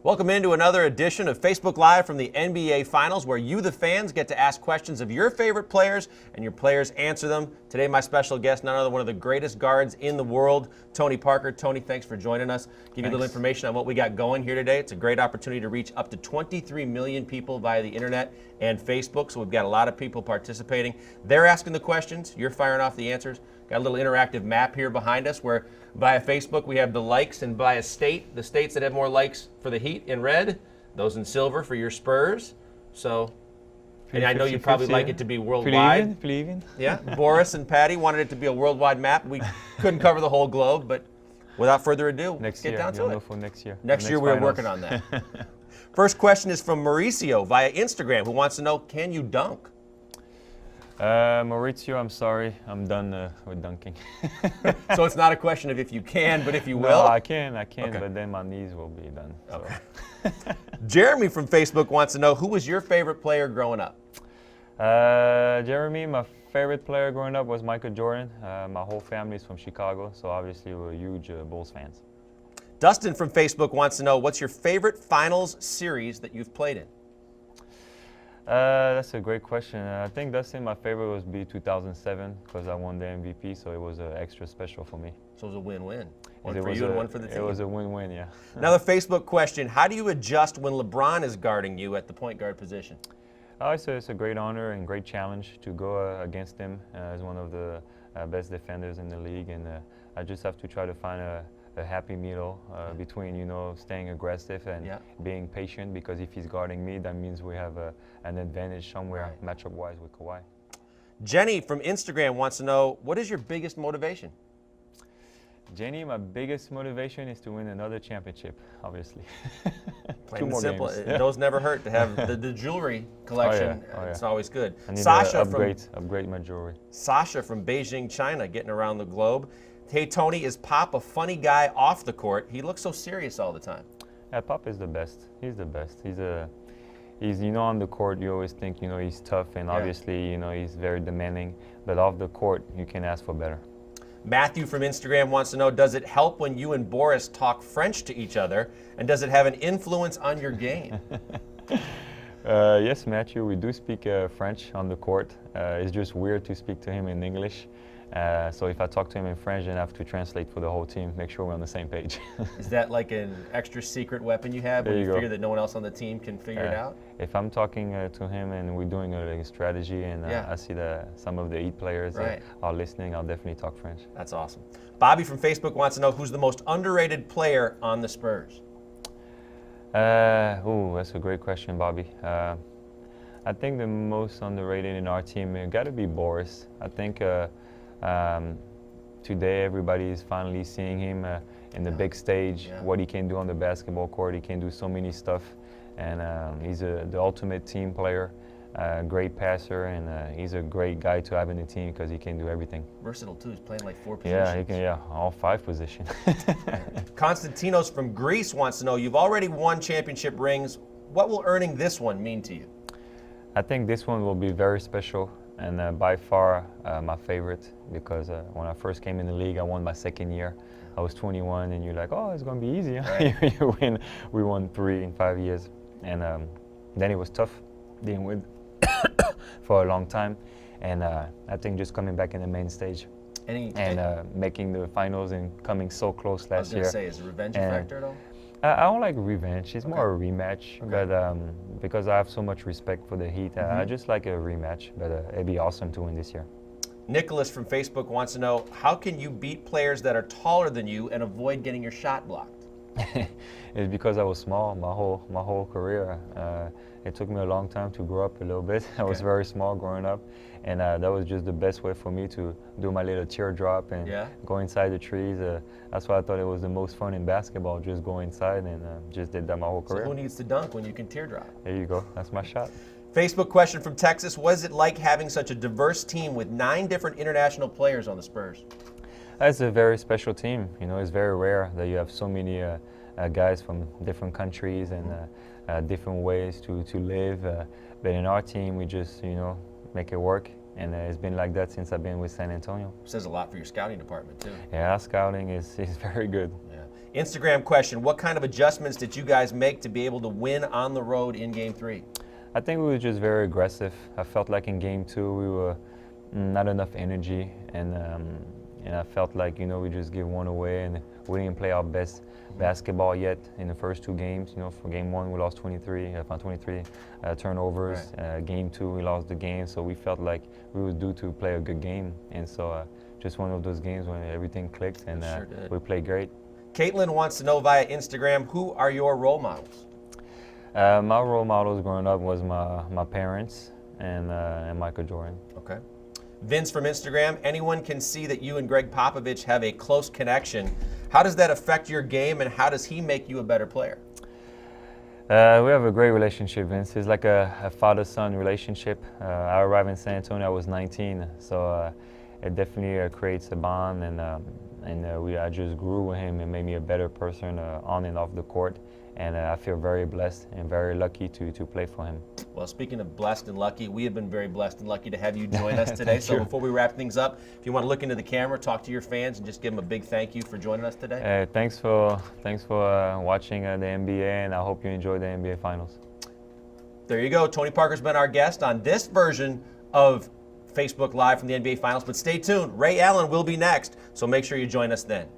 Welcome into another edition of Facebook Live from the NBA Finals, where you, the fans, get to ask questions of your favorite players, and your players answer them. Today, my special guest, none other than one of the greatest guards in the world, Tony Parker. Tony, thanks for joining us. Give you a little information on what we got going here today. It's a great opportunity to reach up to 23 million people via the internet and Facebook, so we've got a lot of people participating. They're asking the questions, you're firing off the answers. Got a little interactive map here behind us where via Facebook we have the likes, and via state, the states that have more likes for the Heat in red, those in silver for your Spurs. So, and I know you probably like it to be worldwide. Believe Yeah, Boris and Patty wanted it to be a worldwide map. We couldn't cover the whole globe, but without further ado, let's get down to it. For next year. Next year we're working on that. First question is from Mauricio via Instagram, who wants to know, can you dunk? Maurizio, I'm sorry, I'm done with dunking. So it's not a question of if you can, but if you will? No, I can, okay. But then my knees will be done. So. Okay. Jeremy from Facebook wants to know, who was your favorite player growing up? Jeremy, my favorite player growing up was Michael Jordan. My whole family is from Chicago, so obviously we're huge Bulls fans. Dustin from Facebook wants to know, what's your favorite finals series that you've played in? That's a great question. I think Dustin, my favorite was 2007 because I won the MVP, so it was extra special for me. So it was a win-win. One for you and one for the team. It was a win-win, yeah. Another Facebook question, how do you adjust when LeBron is guarding you at the point guard position? It's a great honor and great challenge to go against him as one of the best defenders in the league, and I just have to try to find a happy middle between, staying aggressive and being patient, because if he's guarding me, that means we have an advantage somewhere matchup-wise with Kawhi. Jenny from Instagram wants to know, what is your biggest motivation? Jenny, my biggest motivation is to win another championship, obviously. Plain and simple. Those never hurt to have the jewelry collection. Oh, yeah. It's always good. I need to upgrade my jewelry. Sasha from Beijing, China, getting around the globe. Hey, Tony, is Pop a funny guy off the court? He looks so serious all the time. Yeah, Pop is the best. He's the best. He's on the court, you always think, he's tough, and obviously, he's very demanding. But off the court, you can ask for better. Matthew from Instagram wants to know, does it help when you and Boris talk French to each other? And does it have an influence on your game? Yes, Matthew, we do speak French on the court. It's just weird to speak to him in English. So if I talk to him in French, then I have to translate for the whole team, make sure we're on the same page. Is that like an extra secret weapon you have when you figure that no one else on the team can figure it out? If I'm talking to him and we're doing a strategy, and I see some of the Heat players are listening, I'll definitely talk French. That's awesome. Bobby from Facebook wants to know, who's the most underrated player on the Spurs? That's a great question, Bobby. I think the most underrated in our team got to be Boris. I think today everybody is finally seeing him in the big stage, what he can do on the basketball court. He can do so many stuff, and he's the ultimate team player, great passer, and he's a great guy to have in the team because he can do everything. Versatile too, he's playing like 4 positions. Yeah, he can, all 5 positions. Konstantinos from Greece wants to know, you've already won championship rings. What will earning this one mean to you? I think this one will be very special, and by far my favorite, because when I first came in the league, I won my second year. I was 21, and you're like, oh, it's going to be easy. Right. We won 3 in 5 years, and then it was tough. Didn't win for a long time, and I think just coming back in the main stage and making the finals and coming so close last year. I was going to say, is the revenge a factor at all? I don't like revenge. It's more a rematch, but because I have so much respect for the Heat, I just like a rematch. But it'd be awesome to win this year. Nicholas from Facebook wants to know, how can you beat players that are taller than you and avoid getting your shot blocked? It's because I was small my whole career. It took me a long time to grow up a little bit. I was very small growing up, and that was just the best way for me to do my little teardrop and go inside the trees. That's why I thought it was the most fun in basketball, just go inside, and just did that my whole career. So who needs to dunk when you can teardrop? There you go. That's my shot. Facebook question from Texas, what is it like having such a diverse team with 9 different international players on the Spurs? It's a very special team. It's very rare that you have so many guys from different countries and different ways to live. But in our team, we just, make it work. And it's been like that since I've been with San Antonio. Says a lot for your scouting department, too. Yeah, scouting is very good. Yeah. Instagram question, what kind of adjustments did you guys make to be able to win on the road in Game 3? I think we were just very aggressive. I felt like in Game 2 we were not enough energy, and I felt like, you know, we just gave one away and we didn't play our best basketball yet in the first two games. You know, for Game 1 we lost 23 turnovers. Right. Game 2 we lost the game, so we felt like we were due to play a good game, and so just one of those games when everything clicked and we played great. Caitlin wants to know via Instagram, who are your role models? My role models growing up was my parents and Michael Jordan. Okay. Vince from Instagram, anyone can see that you and Greg Popovich have a close connection. How does that affect your game, and how does he make you a better player? We have a great relationship, Vince. It's like a father-son relationship. I arrived in San Antonio, I was 19, so it definitely creates a bond, and I just grew with him and made me a better person on and off the court. And I feel very blessed and very lucky to play for him. Well, speaking of blessed and lucky, we have been very blessed and lucky to have you join us today. So before we wrap things up, if you want to look into the camera, talk to your fans, and just give them a big thank you for joining us today. Thanks for watching the NBA, and I hope you enjoy the NBA Finals. There you go. Tony Parker's been our guest on this version of Facebook Live from the NBA Finals. But stay tuned. Ray Allen will be next, so make sure you join us then.